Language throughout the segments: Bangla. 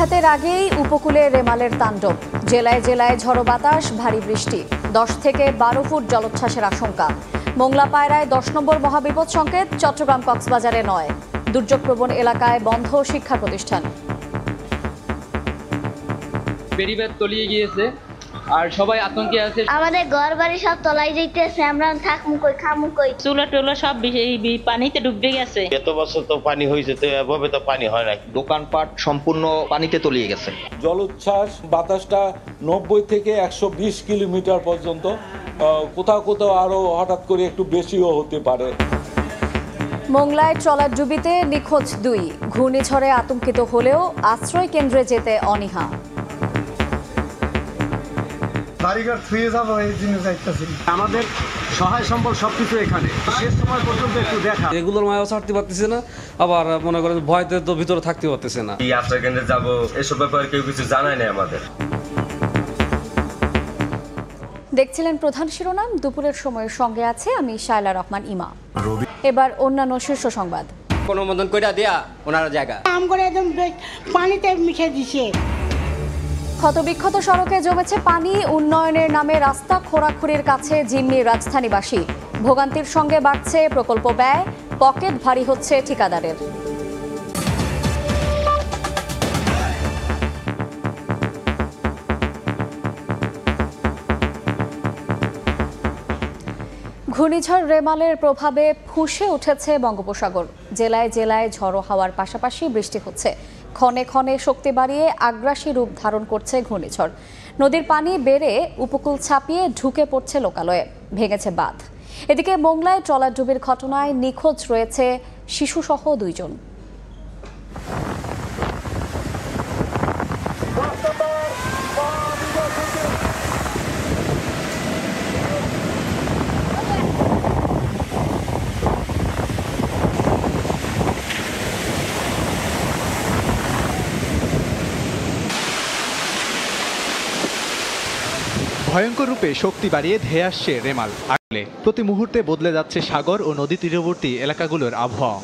নিশাতের আগেই উপকূলে রেমালের তাণ্ডব, জেলায় জেলায় ঝড়ো বাতাস, ভারী বৃষ্টি, 10 থেকে 12 ফুট জলোচ্ছ্বাসের আশঙ্কা। মোংলা পায়রায় 10 নম্বর মহাবিপদ সংকেত, চট্টগ্রাম কক্সবাজারে 9। দুর্যোগপ্রবণ এলাকায় বন্ধ শিক্ষা প্রতিষ্ঠান। বেড়িবাঁধ তলিয়ে গিয়েছে আর সবাই আতঙ্কে আছে। আমাদের ঘর বাড়ি সব তলায় যাইতেছে, আমরা থাকমু কই খামু কই। চুলা টুলা সব পানিতে ডুবে গেছে। এত বছর তো পানি হয়েছে, তো এভাবে তো পানি হয় না। দোকানপাট সম্পূর্ণ পানিতে তলিয়ে গেছে। জলোচ্ছ্বাস বাতাসটা 90 থেকে 120 কিলোমিটার পর্যন্ত, কোথাও কোথাও আরো হঠাৎ করে একটু বেশিও হতে পারে। মোংলায় ট্রলার ডুবিতে নিখোঁজ 2, ঘূর্ণিঝড়ে আতঙ্কিত হলেও আশ্রয় কেন্দ্রে যেতে অনীহা। আমাদের সহায় সম্বল সবকিছু এখানে, শেষ সময় পর্যন্ত একটু দেখা। এগুলোর মায়াও ছাড়তে পারতেছে না, আবার মনে করেন ভয়তে তো ভিতরে থাকতে পারতেছে না। এই আশ্রয় কেন্দ্রে যাবো এসব ব্যাপারে কেউ কিছু জানায় না আমাদের। দেখছিলেন প্রধান শিরোনাম, দুপুরের সময়ের সঙ্গে আছে আমি শায়লা রহমান ইমা। এবার অন্যান্য শীর্ষ সংবাদ। অনুমোদন কইরা দেয়া ওনার জায়গা কাম করে একদম পানিতে মিশে দিছে। ক্ষতবিক্ষত সড়কে জমেছে পানি, উন্নয়নের নামে রাস্তা খোঁড়াখুড়ির কাছে জিম্মি রাজধানীবাসী। ভোগান্তির সঙ্গে বাড়ছে প্রকল্প ব্যয়, পকেট ভারী হচ্ছে ঠিকাদারের। ঘূর্ণিঝড় রেমালের প্রভাবে ফুঁসে উঠেছে বঙ্গোপসাগর। জেলায় জেলায় ঝড়ো হাওয়ার পাশাপাশি বৃষ্টি হচ্ছে। ক্ষণে ক্ষণে শক্তি বাড়িয়ে আগ্রাসী রূপ ধারণ করছে ঘূর্ণিঝড়। নদীর পানি বেড়ে উপকূল ছাপিয়ে ঢুকে পড়ছে লোকালয়ে, ভেঙেছে বাঁধ। এদিকে মোংলায় ট্রলার ডুবির ঘটনায় নিখোঁজ রয়েছে শিশুসহ 2 জন। ভয়ঙ্কর রূপে শক্তি বাড়িয়ে ধেয়ে আসছে রেমাল। আগলে প্রতি মুহূর্তে বদলে যাচ্ছে সাগর ও নদী তীরবর্তী এলাকাগুলোর আবহাওয়া।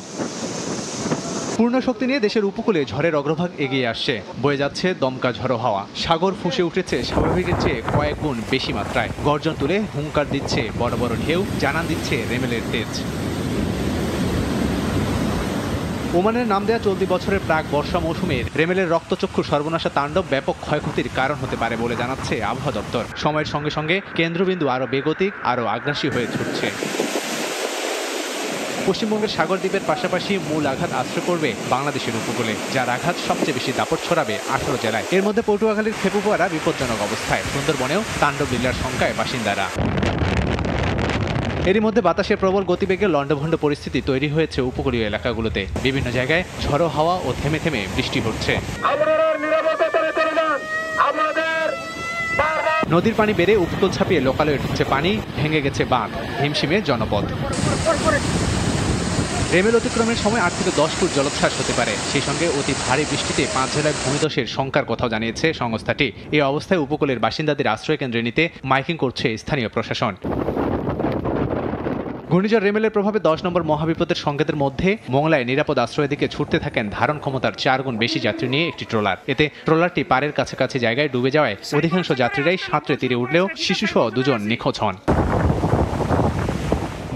পূর্ণ শক্তি নিয়ে দেশের উপকূলে ঝড়ের অগ্রভাগ এগিয়ে আসছে, বয়ে যাচ্ছে দমকা ঝড়ো হাওয়া। সাগর ফুঁসে উঠেছে স্বাভাবিকের চেয়ে কয়েক গুণ বেশি মাত্রায়। গর্জন তুলে হুঙ্কার দিচ্ছে বড় বড় ঢেউ, জানান দিচ্ছে রেমেলের তেজ। ওমানের নাম দেয়া চলতি বছরের প্রাক বর্ষা মৌসুমের রেমেলের রক্তচক্ষু সর্বনাশা তাণ্ডব ব্যাপক ক্ষয়ক্ষতির কারণ হতে পারে বলে জানাচ্ছে আবহাওয়া দপ্তর। সময়ের সঙ্গে সঙ্গে কেন্দ্রবিন্দু আরও বেগতিক, আরও আগ্রাসী হয়ে ছুটছে। পশ্চিমবঙ্গের সাগর দ্বীপের পাশাপাশি মূল আঘাত আশ্রয় করবে বাংলাদেশের উপকূলে, যার আঘাত সবচেয়ে বেশি দাপট ছড়াবে 18 জেলায়। এর মধ্যে পটুয়াখালীর খেপুপাড়া বিপজ্জনক অবস্থায়, সুন্দরবনেও তাণ্ডব লীলার শঙ্কায় বাসিন্দারা। এরই মধ্যে বাতাসের প্রবল গতিবেগে লন্ডভন্ড পরিস্থিতি তৈরি হয়েছে উপকূলীয় এলাকাগুলোতে। বিভিন্ন জায়গায় ঝড়ো হাওয়া ও থেমে থেমে বৃষ্টি হচ্ছে। নদীর পানি বেড়ে উপকূল ছাপিয়ে লোকালয়ে ঢুকছে পানি, ভেঙে গেছে বাঁধ, হিমশিমে জনপদ। রেমেল অতিক্রমের সময় 8 থেকে 10 ফুট জলোচ্ছ্বাস হতে পারে। সেই সঙ্গে অতি ভারী বৃষ্টিতে 5 জেলায় ভূমিধসের শঙ্কার কথাও জানিয়েছে সংস্থাটি। এই অবস্থায় উপকূলের বাসিন্দাদের আশ্রয় কেন্দ্রে নিতে মাইকিং করছে স্থানীয় প্রশাসন। ঘূর্ণিঝড় রেমেলের প্রভাবে 10 নম্বর মহাবিপদের সংকেতের মধ্যে মোংলায় নিরাপদ আশ্রয়ের দিকে ছুটতে থাকেন ধারণ ক্ষমতার 4 গুণ বেশি যাত্রী নিয়ে একটি ট্রলার। এতে ট্রলারটি পাড়ের কাছাকাছি জায়গায় ডুবে যাওয়ায় অধিকাংশ যাত্রীরাই সাঁতরে তীরে উঠলেও শিশুসহ 2 জন নিখোঁজ হন।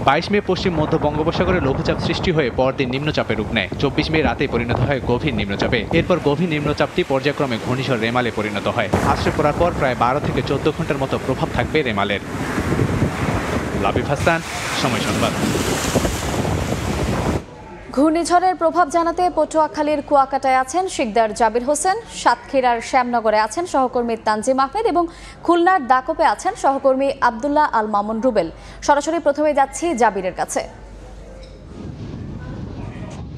22 মে পশ্চিম মধ্য বঙ্গোপসাগরে লঘুচাপ সৃষ্টি হয়ে পরদিন নিম্নচাপে রূপ নেয়। 24 মে রাতে পরিণত হয় গভীর নিম্নচাপে। এরপর গভীর নিম্নচাপটি পর্যায়ক্রমে ঘূর্ণিঝড় রেমালে পরিণত হয়। আশ্রয় পড়ার পর প্রায় 12 থেকে 14 ঘন্টার মতো প্রভাব থাকবে রেমালের। লাবিব হাসান, সময় সংবাদ। ঘূর্ণিঝড়ের প্রভাব জানাতে পটুয়াখালীর কুয়াকাটায় আছেন শিকদার জাবির হোসেন, সাতক্ষীরার শ্যামনগরে আছেন সহকর্মী তানজিম আহমেদ এবং খুলনার দাকপে আছেন সহকর্মী আব্দুল্লাহ আল মামুন রুবেল। সরাসরি প্রথমে যাচ্ছি জাবিরের কাছে।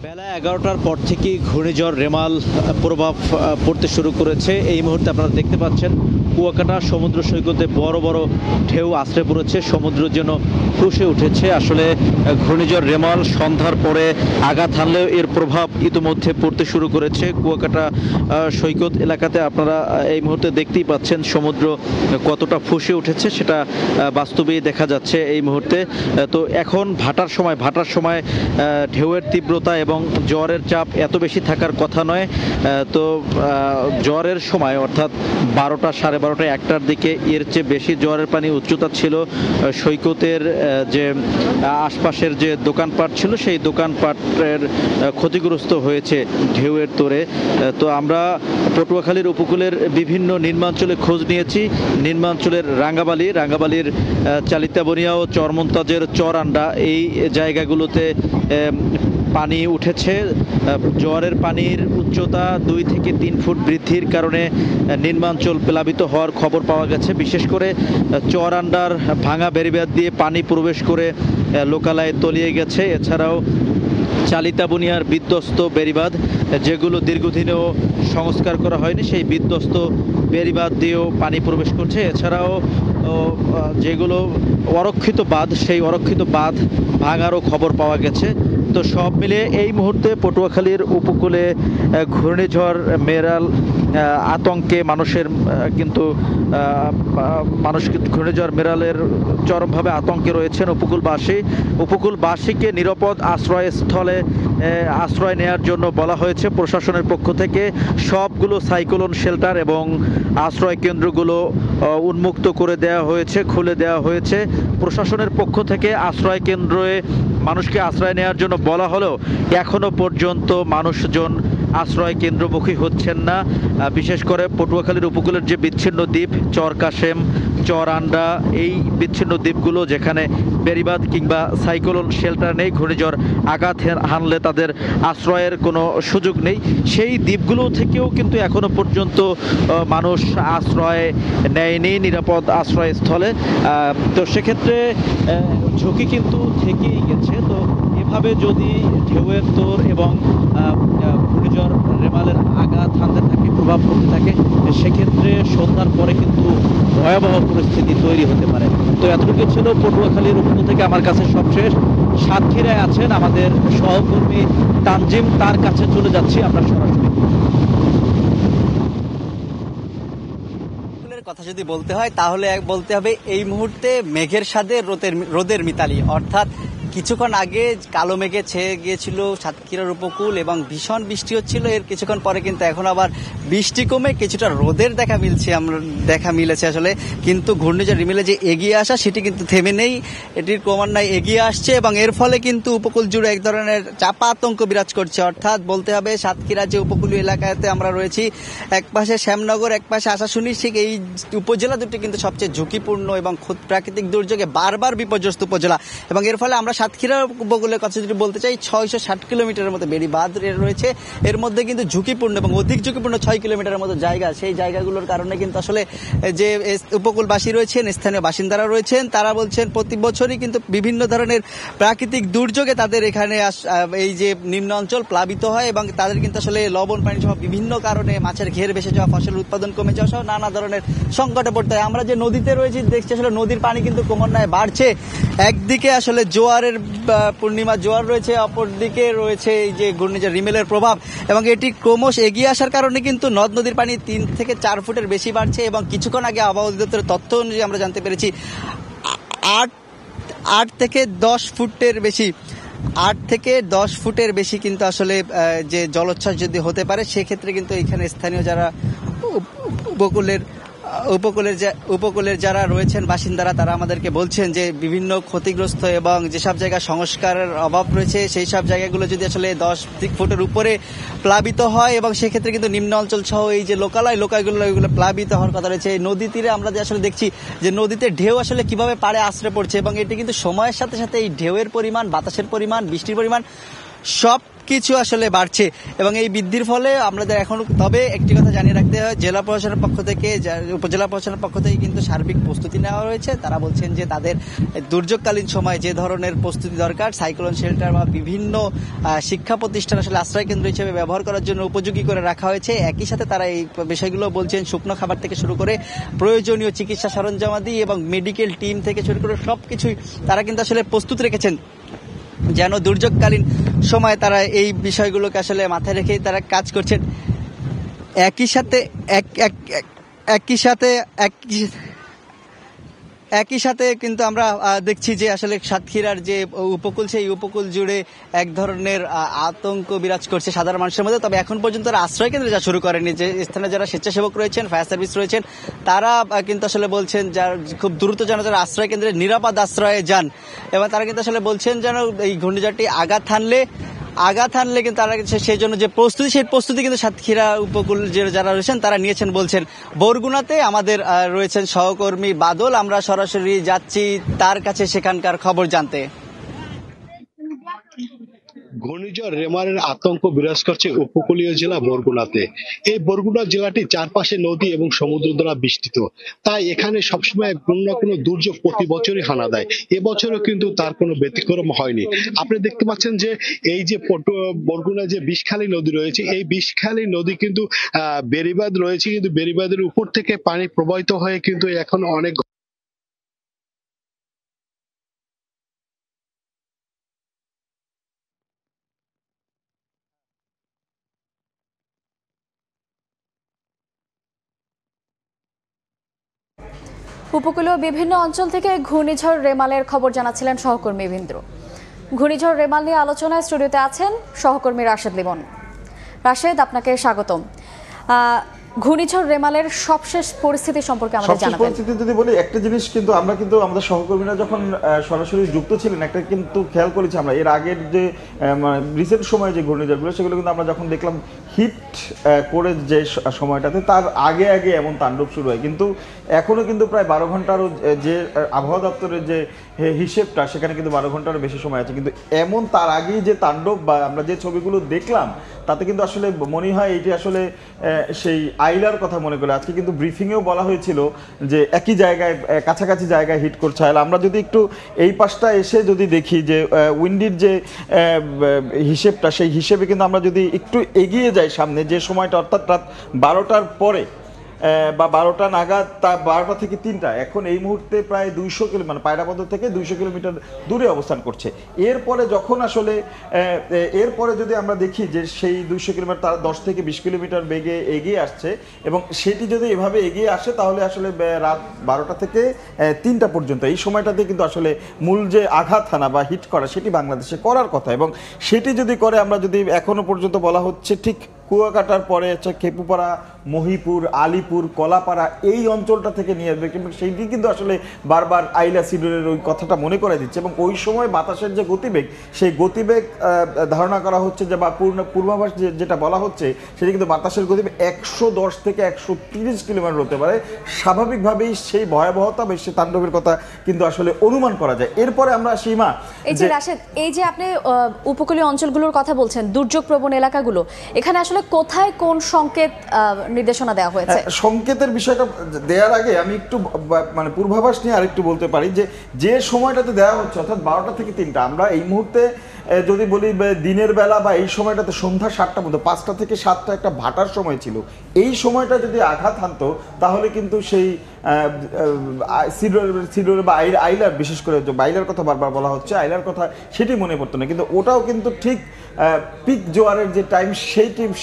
বেলা 11টার পর থেকেই ঘূর্ণিঝড় রেমাল প্রভাব পড়তে শুরু করেছে। এই মুহূর্তে আপনারা দেখতে পাচ্ছেন কুয়াকাটা সমুদ্র সৈকতে বড় বড় ঢেউ আশ্রয় পড়েছে, সমুদ্র যেন ফুঁসে উঠেছে। আসলে ঘূর্ণিঝড় রেমাল সন্ধ্যার পরে আঘাত হানলেও এর প্রভাব ইতিমধ্যে পড়তে শুরু করেছে কুয়াকাটা সৈকত এলাকাতে। আপনারা এই মুহূর্তে দেখতেই পাচ্ছেন সমুদ্র কতটা ফুঁসে উঠেছে, সেটা বাস্তবেই দেখা যাচ্ছে এই মুহূর্তে। তো এখন ভাটার সময় ঢেউয়ের তীব্রতা এবং জ্বরের চাপ এত বেশি থাকার কথা নয়। তো জ্বরের সময় অর্থাৎ 12টা, 12:30, 1টার দিকে এর চেয়ে বেশি জ্বরের পানি উচ্চতা ছিল। সৈকতের যে আশপাশের যে দোকানপাট ছিল সেই দোকানপাটের ক্ষতিগ্রস্ত হয়েছে ঢেউয়ের তোড়ে। তো আমরা পটুয়াখালীর উপকূলের বিভিন্ন নিম্নাঞ্চলে খোঁজ নিয়েছি। নিম্নাঞ্চলের রাঙ্গাবালির চালিতাবনিয়া ও চরমন্তাজের চরান্ডা এই জায়গাগুলোতে পানি উঠেছে। জোয়ারের পানির উচ্চতা 2 থেকে 3 ফুট বৃদ্ধির কারণে নিম্নাঞ্চল প্লাবিত হওয়ার খবর পাওয়া গেছে। বিশেষ করে চরান্ডার ভাঙা বেড়িবাঁধ দিয়ে পানি প্রবেশ করে লোকালয়ে তলিয়ে গেছে। এছাড়াও চালিতাবনিয়ার বিধ্বস্ত বেড়িবাঁধ, যেগুলো দীর্ঘদিনেও সংস্কার করা হয়নি, সেই বিধ্বস্ত বেড়িবাঁধ দিয়েও পানি প্রবেশ করছে। এছাড়াও যেগুলো অরক্ষিত বাঁধ, সেই অরক্ষিত বাঁধ ভাঙারও খবর পাওয়া গেছে। তো সব মিলিয়ে এই মুহূর্তে পটুয়াখালীর উপকূলে ঘূর্ণিঝড় মেরাল আতঙ্কে মানুষ ঘূর্ণিঝড় মেরালের চরমভাবে আতঙ্কে রয়েছেন উপকূলবাসীকে নিরাপদ আশ্রয়স্থলে আশ্রয় নেওয়ার জন্য বলা হয়েছে প্রশাসনের পক্ষ থেকে। সবগুলো সাইক্লোন শেল্টার এবং আশ্রয় কেন্দ্রগুলো উন্মুক্ত করে দেওয়া হয়েছে, খুলে দেওয়া হয়েছে। প্রশাসনের পক্ষ থেকে আশ্রয় কেন্দ্রে মানুষকে আশ্রয় নেওয়ার জন্য বলা হলেও এখনো পর্যন্ত মানুষজন আশ্রয় কেন্দ্রমুখী হচ্ছেন না। বিশেষ করে পটুয়াখালীর উপকূলের যে বিচ্ছিন্ন দ্বীপ চরকাশেম, চরান্ডা, এই বিচ্ছিন্ন দ্বীপগুলো যেখানে বেড়িবাঁধ কিংবা সাইক্লোন শেল্টার নেই, ঘূর্ণিঝড় আঘাত হানলে তাদের আশ্রয়ের কোনো সুযোগ নেই, সেই দ্বীপগুলো থেকেও কিন্তু এখনো পর্যন্ত মানুষ আশ্রয় নেয়নি নিরাপদ আশ্রয়স্থলে। তো সেক্ষেত্রে ঝুঁকি কিন্তু থেকেই গেছে। তো এভাবে যদি ঢেউয়ের তোড় এবং ঘূর্ণিঝড় রেমালের আঘাত হানতে থাকে, প্রভাব পড়তে থাকে, সেক্ষেত্রে সন্ধ্যার পরে কিন্তু ভয়াবহ পরিস্থিতি তৈরি হতে পারে। তো এতটুকু ছিল পটুয়াখালীর উপকূল থেকে আমার কাছে সবশেষ। সাতক্ষীরায় আছেন আমাদের সহকর্মী তানজিম, তার কাছে চলে যাচ্ছি আমরা সরাসরি। কথা যদি বলতে হয় তাহলে বলতে হবে এই মুহূর্তে মেঘের সাথে রোদের মিতালি, অর্থাৎ কিছুক্ষণ আগে কালো মেঘে ছেয়ে গিয়েছিল সাতক্ষীরার উপকূল এবং ভীষণ বৃষ্টি হচ্ছিল। এর কিছুক্ষণ পরে কিন্তু এখন আবার বৃষ্টি কমে কিছুটা রোদের দেখা মিলেছে আসলে। কিন্তু ঘূর্ণিঝড় রিমেলে যে এগিয়ে আসা সেটি কিন্তু থেমে নেই, এটির ক্রমান্বয়ে এগিয়ে আসছে এবং এর ফলে কিন্তু উপকূল জুড়ে এক ধরনের চাপা আতঙ্ক বিরাজ করছে। অর্থাৎ বলতে হবে সাতক্ষীরা যে উপকূলীয় এলাকাতে আমরা রয়েছি, এক পাশে শ্যামনগর, এক পাশে আশাশুনি, ঠিক এই উপজেলা দুটি কিন্তু সবচেয়ে ঝুঁকিপূর্ণ এবং প্রাকৃতিক দুর্যোগে বারবার বিপর্যস্ত উপজেলা। এবং এর ফলে আমরা সাতক্ষীরা উপকূলের কথা যদি বলতে চাই, 660 কিলোমিটারের মতো বেড়িবাঁধ রয়েছে। এর মধ্যে কিন্তু ঝুঁকিপূর্ণ এবং অধিক ঝুঁকিপূর্ণ 6 কিলোমিটারের মতো জায়গা। সেই জায়গাগুলোর কারণে কিন্তু আসলে যে উপকূলবাসী রয়েছেন, স্থানীয় বাসিন্দারা রয়েছেন, তারা বলছেন প্রতি বছরই কিন্তু বিভিন্ন ধরনের প্রাকৃতিক দুর্যোগে তাদের এখানে এই যে নিম্ন অঞ্চল প্লাবিত হয় এবং তাদের কিন্তু আসলে লবণ পানি সহ বিভিন্ন কারণে মাছের ঘের ভেসে যাওয়া, ফসলের উৎপাদন কমে যাওয়া সহ নানা ধরনের সংকটে পড়তে হয়। আমরা যে নদীতে রয়েছি দেখছি আসলে নদীর পানি কিন্তু ক্রমান্বয়ে বাড়ছে। একদিকে আসলে জোয়ারের পূর্ণিমা জোয়ার রয়েছে, অপরদিকে রয়েছে এই যে ঘূর্ণিঝড় রিমেলের প্রভাব এবং এটি ক্রমশ এগিয়ে আসার কারণে কিন্তু নদ নদীর পানি 3 থেকে 4 ফুটের বেশি বাড়ছে। এবং কিছুক্ষণ আগে আবহাওয়া অধিদপ্তরের তথ্য অনুযায়ী আমরা জানতে পেরেছি 8 থেকে 10 ফুটের বেশি কিন্তু আসলে যে জলোচ্ছ্বাস যদি হতে পারে, সেক্ষেত্রে কিন্তু এখানে স্থানীয় যারা উপকূলের যারা রয়েছেন বাসিন্দারা, তারা আমাদেরকে বলছেন যে বিভিন্ন ক্ষতিগ্রস্ত এবং যেসব জায়গা সংস্কারের অভাব রয়েছে সেই সব জায়গাগুলো যদি আসলে 10 ফুটের উপরে প্লাবিত হয় এবং সেক্ষেত্রে কিন্তু নিম্ন অঞ্চল সহ এই যে লোকালয়গুলো এগুলো প্লাবিত হওয়ার কথা রয়েছে। এই নদী তীরে আমরা যে আসলে দেখছি যে নদীতে ঢেউ আসলে কিভাবে পাড়ে আশ্রে পড়ছে এবং এটি কিন্তু সময়ের সাথে সাথে এই ঢেউয়ের পরিমাণ, বাতাসের পরিমাণ, বৃষ্টির পরিমাণ সব কিছু আসলে বাড়ছে এবং এই বৃদ্ধির ফলে আমাদের এখন তবে একটি কথা জানিয়ে রাখতে হয়, জেলা প্রশাসনের পক্ষ থেকে, উপজেলা প্রশাসনের পক্ষ থেকে কিন্তু সার্বিক প্রস্তুতি নেওয়া হয়েছে। তারা বলছেন যে তাদের দুর্যোগকালীন সময় যে ধরনের প্রস্তুতি দরকার, সাইক্লোন শেল্টার বা বিভিন্ন শিক্ষা প্রতিষ্ঠান আসলে আশ্রয় কেন্দ্র হিসেবে ব্যবহার করার জন্য উপযোগী করে রাখা হয়েছে। একই সাথে তারা এই বিষয়গুলো বলছেন শুকনো খাবার থেকে শুরু করে প্রয়োজনীয় চিকিৎসা সরঞ্জামাদি এবং মেডিকেল টিম থেকে শুরু করে সবকিছুই তারা কিন্তু আসলে প্রস্তুত রেখেছেন যেন দুর্যোগকালীন সময় তারা এই বিষয়গুলোকে আসলে মাথায় রেখেই তারা কাজ করছেন। একই সাথে একই সাথে কিন্তু আমরা দেখছি যে আসলে সাতক্ষীরার যে উপকূল সেই উপকূল জুড়ে এক ধরনের আতঙ্ক বিরাজ করছে সাধারণ মানুষের মধ্যে। তবে এখন পর্যন্ত আশ্রয় কেন্দ্রে যা শুরু করেনি, যে স্থানে যারা স্বেচ্ছাসেবক রয়েছেন, ফায়ার সার্ভিস রয়েছেন, তারা কিন্তু আসলে বলছেন যার খুব দ্রুত যেন তারা আশ্রয় কেন্দ্রে নিরাপদ আশ্রয়ে যান। এবং তারা কিন্তু আসলে বলছেন যেন এই ঘূর্ণিঝড়টি আঘাত হানলে কিন্তু তারা সেই জন্য যে প্রস্তুতি, সেই প্রস্তুতি কিন্তু সাতক্ষীরা উপকূল যারা রয়েছেন তারা নিয়েছেন বলছেন। বরগুনাতে আমাদের রয়েছেন সহকর্মী বাদল, আমরা সরাসরি যাচ্ছি তার কাছে সেখানকার খবর জানতে। ঘূর্ণিঝড় রেমালের আতঙ্ক বিরাজ করছে উপকূলীয় জেলা বরগুনাতে। এই বরগুনা জেলাটি চারপাশে নদী এবং সমুদ্র দ্বারা বেষ্টিত, তাই এখানে সবসময় কোনো না কোনো দুর্যোগ প্রতি বছরই হানা দেয়। এবছরও কিন্তু তার কোনো ব্যতিক্রম হয়নি। আপনি দেখতে পাচ্ছেন যে এই যে বরগুনা যে বিষখালী নদী রয়েছে, এই বিষখালী নদী কিন্তু বেড়িবাঁধ রয়েছে, কিন্তু বেড়িবাঁধের উপর থেকে পানি প্রবাহিত হয়ে কিন্তু এখন অনেক উপকূলীয় বিভিন্ন অঞ্চল থেকে ঘূর্ণিঝড় রেমালের খবর জানাচ্ছিলেন সহকর্মী বীন্দ্র। ঘূর্ণিঝড় রেমাল নিয়ে আলোচনায় স্টুডিওতে আছেন সহকর্মী রাশেদ লিমন। রাশেদ, আপনাকে স্বাগতম। ঘূর্ণিঝড় রেমালের সবশেষ পরিস্থিতি সম্পর্কে আমাদের জানাবেন। পরিস্থিতি যদি বলি, একটা জিনিস কিন্তু আমরা কিন্তু আমাদের সহকর্মীরা যখন সরাসরি যুক্ত ছিলেন, একটা কিন্তু খেয়াল করেছি আমরা এর আগের যে রিসেন্ট সময়ে যে ঘূর্ণিঝড়গুলো, সেগুলো কিন্তু আমরা যখন দেখলাম হিট করে যে সময়টাতে, তার আগে আগে এমন তাণ্ডব শুরু হয়। কিন্তু এখনো কিন্তু প্রায় 12 ঘন্টারও যে আবহাওয়া দপ্তরের যে হিসেবটা, সেখানে কিন্তু 12 ঘন্টারও বেশি সময় আছে। কিন্তু এমন তার আগেই যে তাণ্ডব বা আমরা যে ছবিগুলো দেখলাম, তাতে কিন্তু আসলে মনে হয় এটি আসলে সেই আইলার কথা মনে করে। আজকে কিন্তু ব্রিফিংয়েও বলা হয়েছিল যে একই জায়গায়, কাছাকাছি জায়গায় হিট করছে। আর আমরা যদি একটু এই পাশটা এসে যদি দেখি যে উইন্ডির যে হিসেবটা, সেই হিসেবে কিন্তু আমরা যদি একটু এগিয়ে যাই সামনে, যে সময়টা অর্থাৎ রাত 12টার পরে বা 12টা নাগাদ, তা 12টা থেকে 3টা, এখন এই মুহূর্তে প্রায় 200 কিলোমিটার, মানে পায়রাবন্দর থেকে 200 কিলোমিটার দূরে অবস্থান করছে। এরপরে যখন আসলে এরপরে যদি আমরা দেখি যে সেই 200 কিলোমিটার তারা 10 থেকে 20 কিলোমিটার বেগে এগিয়ে আসছে, এবং সেটি যদি এভাবে এগিয়ে আসে, তাহলে আসলে রাত 12টা থেকে 3টা পর্যন্ত এই সময়টাতে কিন্তু আসলে মূল যে আঘাত হানা বা হিট করা, সেটি বাংলাদেশে করার কথা। এবং সেটি যদি করে, আমরা যদি এখনো পর্যন্ত বলা হচ্ছে ঠিক কুয়াকাটার পরে হচ্ছে খেপুপাড়া, মহিপুর, আলিপুর, কলাপাড়া এই অঞ্চলটা থেকে নিয়ে আসবে, কিন্তু সেইটি কিন্তু আসলে বারবার আইলা সিডরের ওই কথাটা মনে করে দিচ্ছে। এবং ওই সময় বাতাসের যে গতিবেগ, সেই গতিবেগ ধারণা করা হচ্ছে যে, বা পূর্বাভাস যেটা বলা হচ্ছে, সেটা কিন্তু বাতাসের গতিবেগ 110 থেকে 130 কিলোমিটার হতে পারে। স্বাভাবিকভাবেই সেই ভয়াবহতা বা সেই তাণ্ডবের কথা কিন্তু আসলে অনুমান করা যায়। এরপরে আমরা সীমা, এই যে রাশেদ, এই যে আপনি উপকূলীয় অঞ্চলগুলোর কথা বলছেন, দুর্যোগ প্রবণ এলাকাগুলো, এখানে আসলে কোথায় কোন সংকেত নির্দেশনা দেওয়া হয়েছে? সংকেতের বিষয়টা দেওয়ার আগে আমি একটু মানে পূর্বাভাস নিয়ে আরেকটু বলতে পারি যে সময়টাতে দেওয়া হচ্ছে, অর্থাৎ 12টা থেকে 3টা, আমরা এই মুহূর্তে যদি বলি দিনের বেলা বা এই সময়টাতে সন্ধ্যা 7টার মধ্যে, 5টা থেকে 7টা একটা ভাটার সময় ছিল। এই সময়টা যদি আঘাত হানতো, তাহলে কিন্তু সেই সিডর বা আইলার, বিশেষ করে আইলার কথা বারবার বলা হচ্ছে, আইলার কথা সেটি মনে পড়তো না, কিন্তু ওটাও কিন্তু ঠিক পিক জোয়ারের যে টাইম,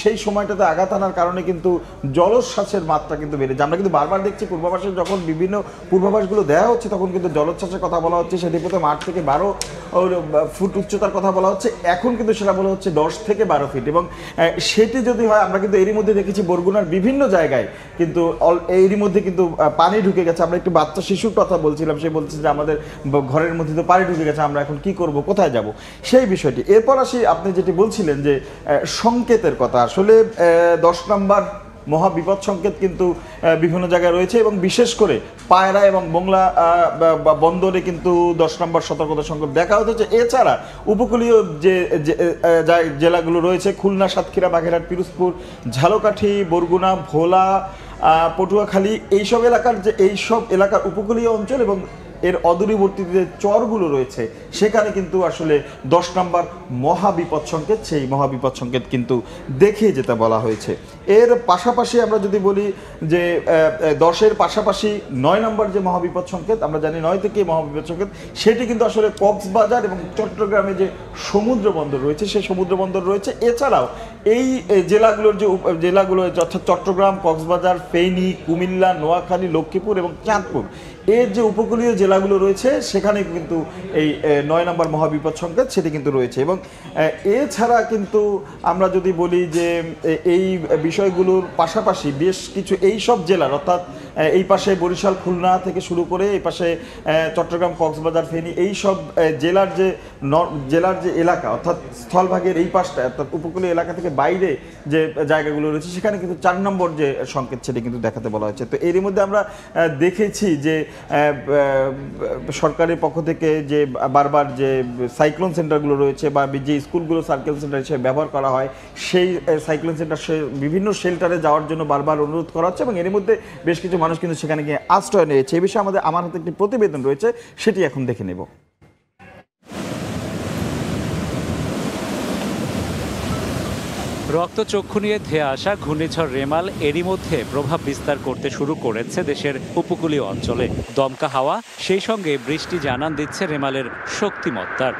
সেই সময়টাতে আঘাত আনার কারণে কিন্তু জলোচ্ছ্বাসের মাত্রা কিন্তু বেড়েছে। আমরা কিন্তু বারবার দেখছি পূর্বাভাসে, যখন বিভিন্ন পূর্বাভাসগুলো দেওয়া হচ্ছে, তখন কিন্তু জলোচ্ছ্বাসের কথা বলা হচ্ছে, সেটি প্রথম 8 থেকে 12 ফুট উচ্চতার কথা বলা হচ্ছে, এখন কিন্তু সেটা বলা হচ্ছে 10 থেকে 12 ফিট। এবং সেটি যদি হয়, আমরা কিন্তু এরই মধ্যে দেখেছি বরগুনার বিভিন্ন জায়গায় কিন্তু এরই মধ্যে কিন্তু পানি ঢুকে গেছে। আমরা একটু বাচ্চা শিশুর কথা বলছিলাম, সে বলছে যে আমাদের ঘরের মধ্যে তো পানি ঢুকে গেছে, আমরা এখন কি করব, কোথায় যাব, সেই বিষয়টি। এরপর আসি, আপনি যেটি বলছিলেন যে সংকেতের কথা, আসলে 10 নম্বর মহাবিপদ সংকেত কিন্তু বিভিন্ন জায়গায় রয়েছে, এবং বিশেষ করে পায়রা এবং মোংলা বন্দরে কিন্তু 10 নম্বর সতর্কতা সংকেত দেখা হচ্ছে। এছাড়া উপকূলীয় যে জেলাগুলো রয়েছে, খুলনা, সাতক্ষীরা, বাগেরহাট, পিরোজপুর, ঝালকাঠি, বরগুনা, ভোলা, পটুয়াখালী, এইসব এলাকার উপকূলীয় অঞ্চল এবং এর অদূরবর্তীতে যে চরগুলো রয়েছে, সেখানে কিন্তু আসলে 10 নম্বর মহাবিপদ সংকেত, সেই মহাবিপদ সংকেত কিন্তু দেখিয়ে যেতে বলা হয়েছে। এর পাশাপাশি আমরা যদি বলি যে 10-এর পাশাপাশি 9 নম্বর যে মহাবিপদ সংকেত, আমরা জানি 9 থেকে মহাবিপদ সংকেত, সেটি কিন্তু আসলে কক্সবাজার এবং চট্টগ্রামে যে সমুদ্র বন্দর রয়েছে, সেই সমুদ্র বন্দর রয়েছে। এছাড়াও এই জেলাগুলোর জেলাগুলো অর্থাৎ চট্টগ্রাম, কক্সবাজার, ফেনী, কুমিল্লা, নোয়াখালী, লক্ষ্মীপুর এবং চাঁদপুর এর যে উপকূলীয় জেলাগুলো রয়েছে সেখানে কিন্তু এই 9 নম্বর মহাবিপদ সংকেত সেটি কিন্তু রয়েছে। এবং এছাড়া কিন্তু আমরা যদি বলি যে এই বিষয়গুলোর পাশাপাশি বেশ কিছু এই সব জেলার অর্থাৎ এই পাশে বরিশাল, খুলনা থেকে শুরু করে এই পাশে চট্টগ্রাম, কক্সবাজার, ফেনী এই সব জেলার যে এলাকা অর্থাৎ স্থলভাগের এই পাশটা অর্থাৎ উপকূলীয় এলাকা থেকে বাইরে যে জায়গাগুলো রয়েছে সেখানে কিন্তু 4 নম্বর যে সংকেত সেটি কিন্তু দেখাতে বলা হয়েছে। তো এর মধ্যে আমরা দেখেছি যে সরকারের পক্ষ থেকে যে বারবার যে সাইক্লোন সেন্টারগুলো রয়েছে বা যে স্কুলগুলো সার্কেল সেন্টার হিসেবে ব্যবহার করা হয় সেই সাইক্লোন সেন্টার বিভিন্ন শেল্টারে যাওয়ার জন্য বারবার অনুরোধ করা হচ্ছে এবং এর মধ্যে বেশ কিছু মানুষ কিন্তু সেখানে গিয়ে আশ্রয় নিয়েছে। এই বিষয়ে আমার হাতে একটি প্রতিবেদন রয়েছে, সেটি এখন দেখে নেব। রক্তচক্ষু নিয়ে ধেয়ে আসা ঘূর্ণিঝড় রেমাল এরই মধ্যে প্রভাব বিস্তার করতে শুরু করেছে দেশের উপকূলীয় অঞ্চলে। দমকা হাওয়া সেই সঙ্গে বৃষ্টি জানান দিচ্ছে রেমালের শক্তিমত্তার।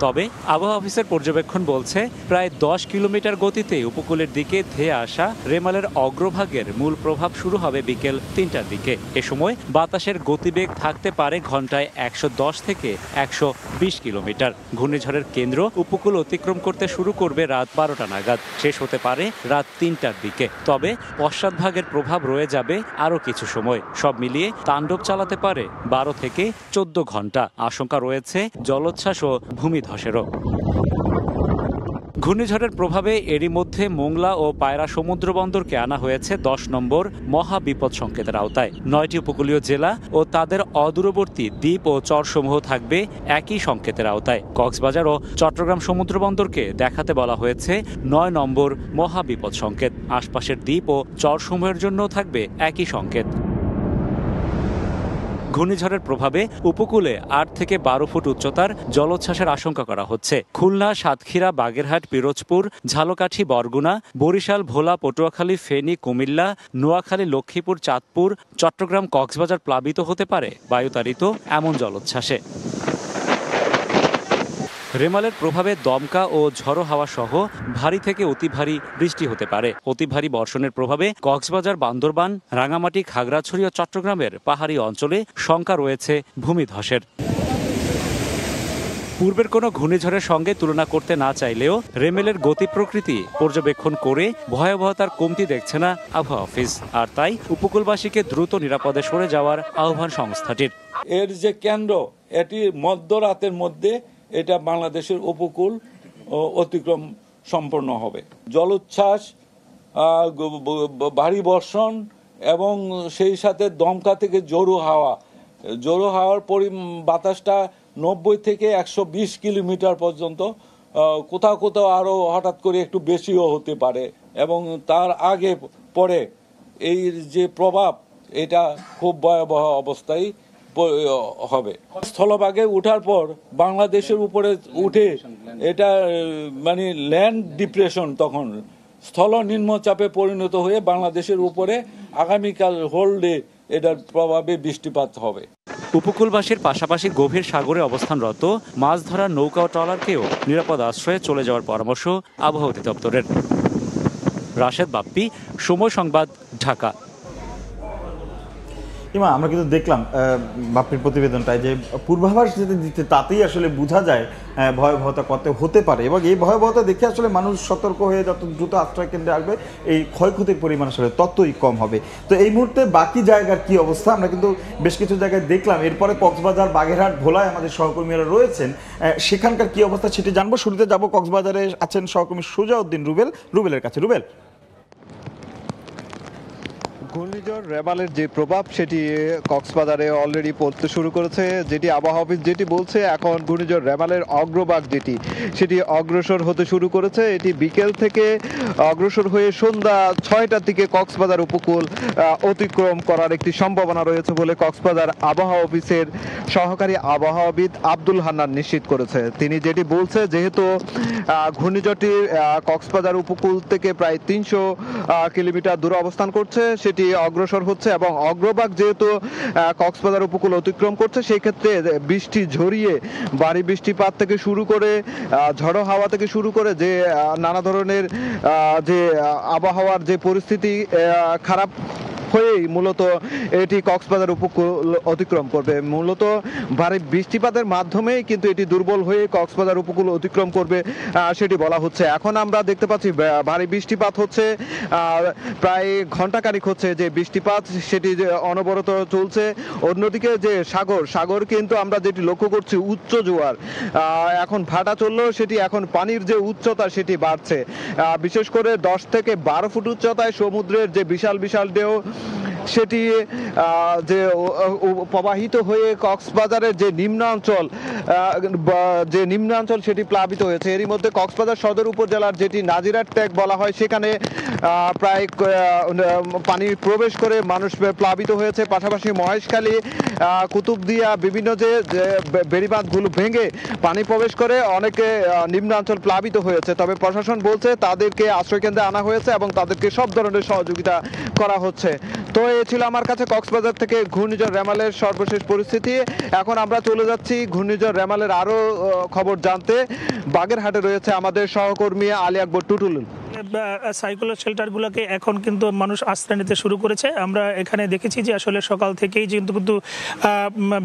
তবে আবহাওয়া অফিসের পর্যবেক্ষণ বলছে প্রায় 10 কিলোমিটার গতিতে উপকূলের দিকে ধেয়ে আসা রেমালের অগ্রভাগের মূল প্রভাব শুরু হবে বিকেল 3টার দিকে। এ সময় বাতাসের গতিবেগ থাকতে পারে ঘন্টায় 110 থেকে 120 কিলোমিটার। ঘূর্ণিঝড়ের কেন্দ্র উপকূল অতিক্রম করতে শুরু করবে রাত 12টা নাগাদ, শেষ হতে পারে রাত 3টার দিকে। তবে পশ্চাৎভাগের প্রভাব রয়ে যাবে আরও কিছু সময়। সব মিলিয়ে তাণ্ডব চালাতে পারে 12 থেকে 14 ঘন্টা। আশঙ্কা রয়েছে জলোচ্ছ্বাস ও ভূমিধসেরও। ঘূর্ণিঝড়ের প্রভাবে এরই মধ্যে মোংলা ও পায়রা সমুদ্র বন্দরকে আনা হয়েছে 10 নম্বর মহা বিপদ সংকেতের আওতায়। 9টি উপকূলীয় জেলা ও তাদের অদূরবর্তী দ্বীপ ও চরসমূহ থাকবে একই সংকেতের আওতায়। কক্সবাজার ও চট্টগ্রাম সমুদ্র বন্দরকে দেখাতে বলা হয়েছে 9 নম্বর মহা বিপদ সংকেত। আশপাশের দ্বীপ ও চরসমূহের জন্য থাকবে একই সংকেত। ঘূর্ণিঝড়ের প্রভাবে উপকূলে 8 থেকে 12 ফুট উচ্চতার জলোচ্ছ্বাসের আশঙ্কা করা হচ্ছে। খুলনা, সাতক্ষীরা, বাগেরহাট, পিরোজপুর, ঝালকাঠি, বরগুনা, বরিশাল, ভোলা, পটুয়াখালী, ফেনী, কুমিল্লা, নোয়াখালী, লক্ষ্মীপুর, চাঁদপুর, চট্টগ্রাম, কক্সবাজার প্লাবিত হতে পারে বায়ুতাড়িত এমন জলোচ্ছ্বাসে। রেমালের প্রভাবে দমকা ও ঝড়ো হাওয়া সহ ভারী থেকে অতি ভারী বৃষ্টি হতে পারে। অতি ভারী বর্ষণের প্রভাবে কক্সবাজার, বান্দরবান, রাঙামাটি, খাগড়াছড়ি ও চট্টগ্রামের পাহাড়ি অঞ্চলে শঙ্কা রয়েছে ভূমিধসের। পূর্বের কোনো ঘূর্ণিঝড়ের সঙ্গে তুলনা করতে না চাইলেও রেমেলের গতি প্রকৃতি পর্যবেক্ষণ করে ভয়াবহতার কমতি দেখছে না আবহাওয়া অফিস। আর তাই উপকূলবাসীকে দ্রুত নিরাপদে সরে যাওয়ার আহ্বান সংস্থাটির। এর যে কেন্দ্র এটি মধ্যরাতের মধ্যে এটা বাংলাদেশের উপকূল অতিক্রম সম্পন্ন হবে। জলোচ্ছ্বাস, ভারী বর্ষণ এবং সেই সাথে দমকা থেকে জোরো হাওয়ার বাতাসটা 90 থেকে 120 কিলোমিটার পর্যন্ত, কোথাও কোথাও আরও হঠাৎ করে একটু বেশিও হতে পারে এবং তার আগে পরে এই যে প্রভাব এটা খুব ভয়াবহ অবস্থায় হবে। স্থলভাগে উঠার পর বাংলাদেশের উপরে উঠে এটা মানে ল্যান্ড ডিপ্রেশন, তখন স্থল নিম্নচাপে পরিণত হয়ে বাংলাদেশের উপরে আগামীকাল হোল ডে এটার প্রভাবে বৃষ্টিপাত হবে। উপকূলবাসীর পাশাপাশি গভীর সাগরে অবস্থানরত মাছ ধরার নৌকা ও ট্রলারকেও নিরাপদ আশ্রয়ে চলে যাওয়ার পরামর্শ আবহাওয়া অধিদপ্তরের। রাশেদ বাপ্পি, সময় সংবাদ, ঢাকা। ইমা, আমরা কিন্তু দেখলাম বাপ্পির প্রতিবেদনটায় যে পূর্বাভাস যেতে দিতে তাতেই আসলে বোঝা যায় ভয়াবহতা কত হতে পারে এবং এই ভয়াবহতা দেখে আসলে মানুষ সতর্ক হয়ে যত দ্রুত আশ্রয় কেন্দ্রে আসবে এই ক্ষয়ক্ষতির পরিমাণ আসলে ততই কম হবে। তো এই মুহূর্তে বাকি জায়গার কি অবস্থা আমরা কিন্তু বেশ কিছু জায়গায় দেখলাম। এরপরে কক্সবাজার, বাগেরহাট, ভোলায় আমাদের সহকর্মীরা রয়েছেন, সেখানকার কি অবস্থা সেটি জানবো। শুরুতে যাব কক্সবাজারে আছেন সহকর্মী সুজাউদ্দিন রুবেলের কাছে। রুবেল, ঘূর্ণিঝড় রেমালের যে প্রভাব সেটি কক্সবাজারে অলরেডি পড়তে শুরু করেছে। যেটি আবহাওয়া অফিস যেটি বলছে, এখন ঘূর্ণিঝড় রেমালের অগ্রভাগ সেটি অগ্রসর হতে শুরু করেছে। এটি বিকেল থেকে অগ্রসর হয়ে সন্ধ্যা 6টার দিকে কক্সবাজার উপকূল অতিক্রম করার একটি সম্ভাবনা রয়েছে বলে কক্সবাজার আবহাওয়া অফিসের সহকারী আবহাওয়াবিদ আব্দুল হান্নান নিশ্চিত করেছে। তিনি যেটি বলছে, যেহেতু ঘূর্ণিঝড়টি কক্সবাজার উপকূল থেকে প্রায় 300 কিলোমিটার দূরে অবস্থান করছে, সেটি সেটি অগ্রসর হচ্ছে এবং অগ্রভাগ যেহেতু কক্সবাজার উপকূল অতিক্রম করছে সেই ক্ষেত্রে বৃষ্টি ঝরিয়ে ভারী বৃষ্টিপাত থেকে শুরু করে ঝড়ো হাওয়া থেকে শুরু করে যে নানা ধরনের যে আবহাওয়ার যে পরিস্থিতি খারাপ হয়েই মূলত এটি কক্সবাজার উপকূল অতিক্রম করবে। মূলত ভারী বৃষ্টিপাতের মাধ্যমেই কিন্তু এটি দুর্বল হয়ে কক্সবাজার উপকূল অতিক্রম করবে সেটি বলা হচ্ছে। এখন আমরা দেখতে পাচ্ছি ভারী বৃষ্টিপাত হচ্ছে, প্রায় ঘন্টাখানিক হচ্ছে যে বৃষ্টিপাত সেটি অনবরত চলছে। অন্যদিকে যে সাগর কিন্তু আমরা যেটি লক্ষ্য করছি উচ্চ জোয়ার এখন ভাটা চললেও সেটি এখন পানির যে উচ্চতা সেটি বাড়ছে। বিশেষ করে 10 থেকে 12 ফুট উচ্চতায় সমুদ্রের যে বিশাল বিশাল ঢেউ সেটি যে প্রবাহিত হয়ে কক্সবাজারের যে নিম্নাঞ্চল সেটি প্লাবিত হয়েছে। এরই মধ্যে কক্সবাজার সদর উপজেলার যেটি নাজিরাট ট্যাগ বলা হয় সেখানে প্রায় পানি প্রবেশ করে মানুষ প্লাবিত হয়েছে। পাশাপাশি মহেশখালী, কুতুবদিয়া বিভিন্ন যে বেড়িবাঁধগুলো ভেঙে পানি প্রবেশ করে অনেকে নিম্নাঞ্চল প্লাবিত হয়েছে। তবে প্রশাসন বলছে তাদেরকে আশ্রয়কেন্দ্রে আনা হয়েছে এবং তাদেরকে সব ধরনের সহযোগিতা করা হচ্ছে। তো এ ছিল আমার কাছে কক্সবাজার থেকে ঘূর্ণিঝড় রেমালের সর্বশেষ পরিস্থিতি। এখন আমরা চলে যাচ্ছি ঘূর্ণিঝড় রেমালের আরো খবর জানতে। বাগেরহাটে রয়েছে আমাদের সহকর্মী আলী আকবর টুটুল। সাইক্লোন শেল্টারগুলোকে এখন কিন্তু মানুষ আশ্রয় নিতে শুরু করেছে। আমরা এখানে দেখেছি যে আসলে সকাল থেকেই কিন্তু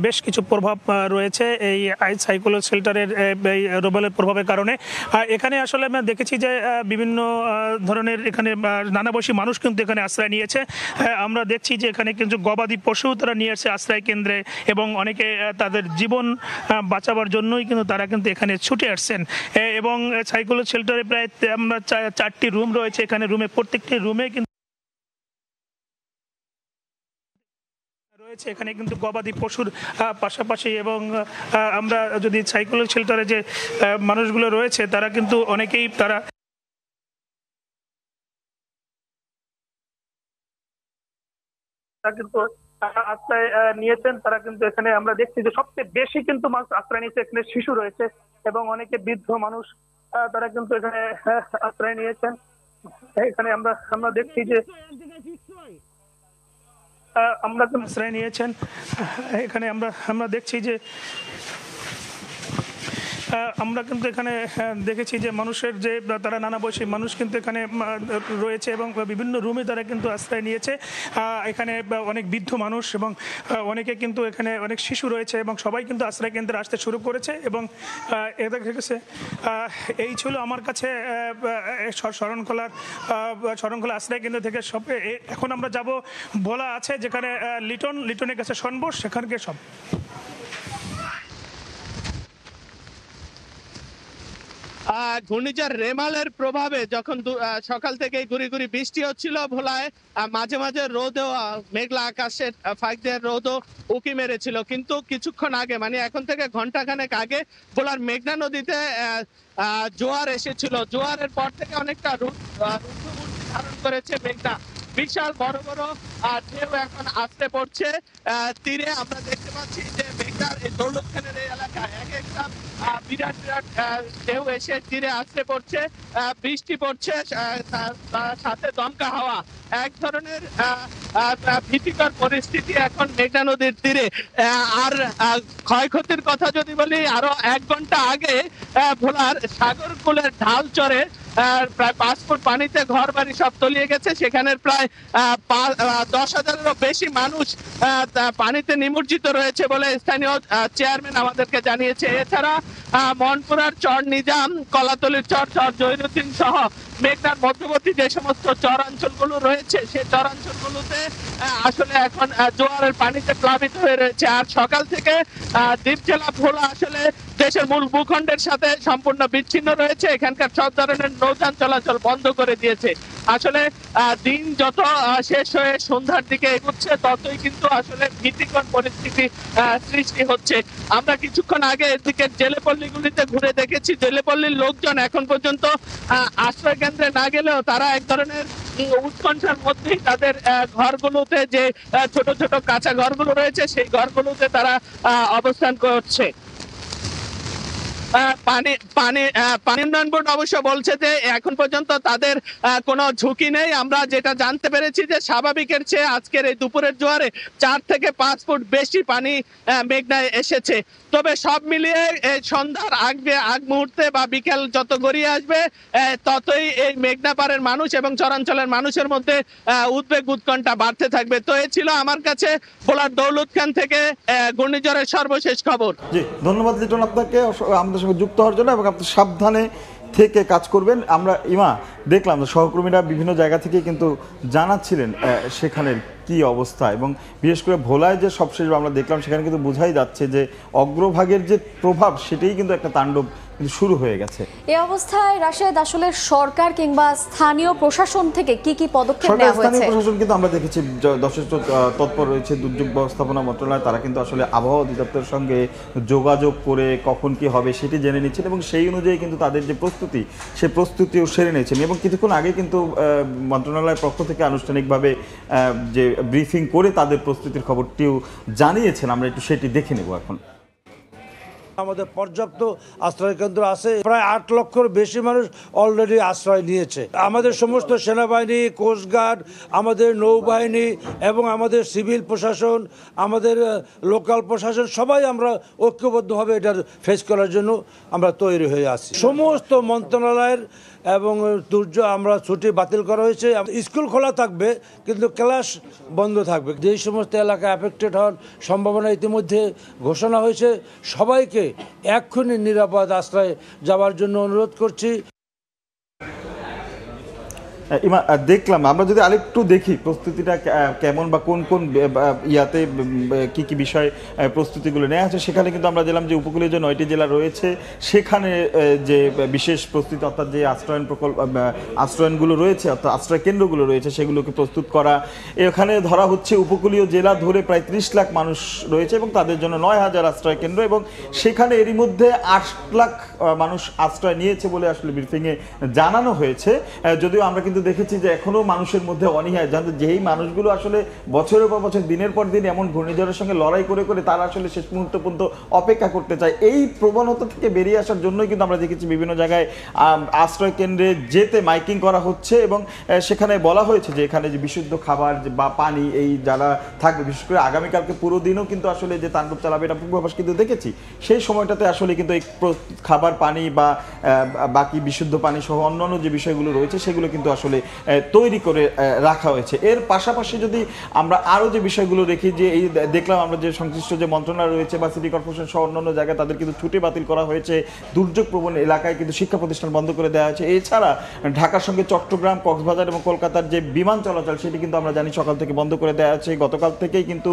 বেশ কিছু প্রভাব রয়েছে এই সাইক্লোন শেল্টারের রেমালের প্রভাবের কারণে। এখানে আসলে আমরা দেখেছি যে বিভিন্ন ধরনের এখানে নানাবয়সী মানুষ কিন্তু এখানে আশ্রয় নিয়েছে। আমরা দেখছি যে এখানে কিন্তু গবাদি পশু তারা নিয়ে আসছে আশ্রয় কেন্দ্রে এবং অনেকে তাদের জীবন বাঁচাবার জন্যই কিন্তু তারা কিন্তু এখানে ছুটে আসছেন। এবং সাইক্লোন শেল্টারে প্রায় আমরা 4টি রুম রয়েছে। এখানে রুমে প্রত্যেকটি রুমে কিন্তু রয়েছে এখানে কিন্তু গবাদি পশুর পাশাপাশি এবং আমরা যদি সাইক্লোন শেল্টারে যে মানুষগুলো রয়েছে তারা কিন্তু অনেকেই তারা কিন্তু আশ্রয় নিয়েছেন। তারা কিন্তু এখানে আমরা দেখছি যে সবচেয়ে বেশি কিন্তু মানুষ আশ্রয় নিয়েছে এখানে শিশু রয়েছে এবং অনেকে বৃদ্ধ মানুষ তারা কিন্তু এখানে আশ্রয় নিয়েছেন। এখানে আমরা দেখছি যে আমরা আশ্রয় নিয়েছেন। এখানে আমরা দেখছি যে আমরা কিন্তু এখানে দেখেছি যে মানুষের যে তারা নানা বয়সী মানুষ কিন্তু এখানে রয়েছে এবং বিভিন্ন রুমে তারা কিন্তু আশ্রয় নিয়েছে। এখানে অনেক বৃদ্ধ মানুষ এবং অনেকে কিন্তু এখানে অনেক শিশু রয়েছে এবং সবাই কিন্তু আশ্রয় কেন্দ্রে আসতে শুরু করেছে এবং এটা দেখেছে। এই ছিল আমার কাছে শরণখোলা আশ্রয় কেন্দ্র থেকে সব। এখন আমরা যাব ভোলা আছে যেখানে লিটনের কাছে সনবো, সেখানকে সব ঘূর্ণিঝড় রেমালের প্রভাবে যখন সকাল থেকে গুড়ি গুড়ি বৃষ্টি হচ্ছিল ভোলায়, মাঝে মাঝে রোদও মেঘলা আকাশের ফাঁক দিয়ে রোদও উকি মেরেছিল। কিন্তু কিছুক্ষণ আগে মানে এখন থেকে ঘন্টাখানেক আগে ভোলার মেঘনা নদীতে জোয়ার এসেছিল। জোয়ারের পর থেকে অনেকটা রূপ ধারণ করেছে মেঘনা। বিশাল বড় বড় ঢেউ এখন আসতে পড়ছে তীরে। আমরা দেখতে পাচ্ছি যে মেঘনার এই দৌলতখানের এই এলাকা এক একটা বিরাট বিরাট ঢেউ এসে তীরে আসতে পড়ছে, বৃষ্টি পড়ছে, সাথে দমকা হাওয়া। এক ধরনের ভীতিকর পরিস্থিতি এখন মেঘনা নদীর তীরে। আর ক্ষয়ক্ষতির কথা যদি বলি, আরো 1 ঘন্টা আগে ভোলার সাগরকুলের ঢাল চরে প্রায় 5 ফুট পানিতে ঘর বাড়ি সব তলিয়ে গেছে। সেখানে প্রায় 10,000-এরও বেশি মানুষ পানিতে নিমজ্জিত রয়েছে বলে স্থানীয় চেয়ারম্যান আমাদেরকে জানিয়েছে। এছাড়া মনপুরার চর নিজাম, কলাতলির চর জহিরুদ্দিন সহ মেঘনার মধ্যবর্তী যে সমস্ত চরাঞ্চলগুলো রয়েছে সেই চরাঞ্চলগুলোতে আসলে এখন জোয়ারের পানিতে প্লাবিত হয়ে রয়েছে। আর সকাল থেকে দ্বীপ জেলা ভোলা আসলে দেশের মূল ভূখণ্ডের সাথে সম্পূর্ণ বিচ্ছিন্ন রয়েছে। এখানকার সব ধরনের নৌযান চলাচল বন্ধ করে দিয়েছে। আসলে দিন যত শেষ হয়ে সন্ধ্যার দিকে এগোচ্ছে ততই কিন্তু আসলে ভীতিকর পরিস্থিতি সৃষ্টি হচ্ছে। আমরা কিছুক্ষণ আগে এদিকে জেলেপল্লীগুলিতে ঘুরে দেখেছি, জেলেপল্লীর লোকজন এখন পর্যন্ত আশ্রয় কেন্দ্রে না গেলেও তারা এক ধরনের উৎকণ্ঠার মধ্যেই তাদের ঘরগুলোতে যে ছোট ছোট কাঁচা ঘরগুলো রয়েছে সেই ঘরগুলোতে তারা অবস্থান করছে। পানি উন্নয়ন বোর্ড অবশ্য বলছে যে এখন পর্যন্ত তাদের কোনো ঝুঁকি নেই। আমরা যেটা জানতে পেরেছি যে স্বাভাবিকের চেয়ে আজকের এই দুপুরের জোয়ারে 4 থেকে 5 ফুট বেশি পানি মেঘনায় এসেছে। তবে সব মিলিয়ে সন্ধ্যার আগ মুহূর্তে বা বিকেল যত গড়িয়ে আসবে ততই এই মেঘনা পাড়ের মানুষ এবং চরাঞ্চলের মানুষের মধ্যে উদ্বেগ উৎকণ্ঠা বাড়তে থাকবে। তো এই ছিল আমার কাছে ভোলার দৌলত খান থেকে ঘূর্ণিঝড়ের সর্বশেষ খবর। জি, ধন্যবাদ লিটন আপনাকে আমাদের সঙ্গে যুক্ত হওয়ার জন্য, এবং আপনি সাবধানে থেকে কাজ করবেন। আমরা ইমা দেখলাম সহকর্মীরা বিভিন্ন জায়গা থেকে কিন্তু জানাচ্ছিলেন সেখানের কি অবস্থা, এবং বিশেষ করে ভোলায় যে সবশেষ আমরা দেখলাম সেখানে কিন্তু বোঝাই যাচ্ছে যে অগ্রভাগের যে প্রভাব সেটাই কিন্তু একটা তাণ্ডব শুরু হয়ে গেছে। এই অবস্থায় রাশেদ আসলে সরকার কিংবা স্থানীয় প্রশাসন থেকে কি কি পদক্ষেপ নেওয়া হয়েছে? স্থানীয় প্রশাসন কিন্তু আমরা দেখেছি যথেষ্ট তৎপর রয়েছে। দুর্যোগ ব্যবস্থাপনা মন্ত্রণালয় তারা কিন্তু আসলে আবহাওয়া অধিদপ্তরের সঙ্গে যোগাযোগ করে কখন কি হবে সেটি জেনে নিচ্ছেন, এবং সেই অনুযায়ী কিন্তু তাদের যে প্রস্তুতি সে প্রস্তুতিও সেরে নিয়েছেন। এবং কিছুক্ষণ আগে কিন্তু মন্ত্রণালয়ের পক্ষ থেকে আনুষ্ঠানিকভাবে যে ব্রিফিং করে তাদের প্রস্তুতির খবরটিও জানিয়েছেন। আমরা একটু সেটি দেখে নেব এখন। আমাদের পর্যাপ্ত আশ্রয় কেন্দ্র আছে, প্রায় 8 লক্ষের বেশি মানুষ অলরেডি আশ্রয় নিয়েছে। আমাদের সমস্ত সেনাবাহিনী, কোস্টগার্ড, আমাদের নৌবাহিনী এবং আমাদের সিভিল প্রশাসন, আমাদের লোকাল প্রশাসন সবাই আমরা ঐক্যবদ্ধভাবে এটার ফেস করার জন্য আমরা তৈরি হয়ে আছি। সমস্ত মন্ত্রণালয়ের এবং আমরা ছুটি বাতিল করা হয়েছে। স্কুল খোলা থাকবে কিন্তু ক্লাস বন্ধ থাকবে। যেই সমস্ত এলাকা অ্যাফেক্টেড হওয়ার সম্ভাবনা ইতিমধ্যে ঘোষণা হয়েছে, সবাইকে এক্ষুনি নিরাপদ আশ্রয়ে যাওয়ার জন্য অনুরোধ করছি। দেখলাম আমরা যদি আরেকটু দেখি প্রস্তুতিটা কেমন বা কোন কোন ইয়াতে কি কি বিষয় প্রস্তুতিগুলো নেওয়া আছে, সেখানে কিন্তু আমরা দেখলাম যে উপকূলীয় যে 9টি জেলা রয়েছে সেখানে যে বিশেষ প্রস্তুতি অর্থাৎ যে আশ্রয়নগুলো রয়েছে অর্থাৎ আশ্রয় কেন্দ্রগুলো রয়েছে সেগুলোকে প্রস্তুত করা। এখানে ধরা হচ্ছে উপকূলীয় জেলা ধরে প্রায় 30 লাখ মানুষ রয়েছে এবং তাদের জন্য 9,000 আশ্রয় কেন্দ্র, এবং সেখানে এরই মধ্যে 8 লাখ মানুষ আশ্রয় নিয়েছে বলে আসলে ব্রিফিংয়ে জানানো হয়েছে। যদিও আমরা কিন্তু দেখেছি যে এখনো মানুষের মধ্যে অনীহায়, জানতে যেই মানুষগুলো আসলে বছরের পর বছর দিনের পর দিন এমন ঘূর্ণিঝড়ের সঙ্গে লড়াই করে করে তারা আসলে শেষ মুহূর্ত পর্যন্ত অপেক্ষা করতে চায়, এই প্রবণতা থেকে বেরিয়ে আসার জন্যই কিন্তু আমরা দেখেছি বিভিন্ন জায়গায় আশ্রয় কেন্দ্রে যেতে মাইকিং করা হচ্ছে, এবং সেখানে বলা হয়েছে যে এখানে যে বিশুদ্ধ খাবার বা পানি এই যারা থাকবে, বিশেষ করে আগামীকালকে পুরো দিনও কিন্তু আসলে যে তাণ্ডব চালাবে এটা পূর্বাভাস কিন্তু দেখেছি। সেই সময়টাতে আসলে কিন্তু এই খাবার পানি বা বাকি বিশুদ্ধ পানি সহ অন্যান্য যে বিষয়গুলো রয়েছে সেগুলো কিন্তু আসলে তৈরি করে রাখা হয়েছে। এর পাশাপাশি যদি আমরা আরও যে বিষয়গুলো দেখি, যে এই দেখলাম আমরা যে সংশ্লিষ্ট যে মন্ত্রণালয় রয়েছে বা সিটি কর্পোরেশন সহ অন্যান্য জায়গায় তাদের কিন্তু ছুটি বাতিল করা হয়েছে। দুর্যোগ প্রবণ এলাকায় কিন্তু শিক্ষা প্রতিষ্ঠান বন্ধ করে দেওয়া হয়েছে। এছাড়া ঢাকার সঙ্গে চট্টগ্রাম, কক্সবাজার এবং কলকাতার যে বিমান চলাচল সেটি কিন্তু আমরা জানি সকাল থেকে বন্ধ করে দেওয়া আছে। গতকাল থেকেই কিন্তু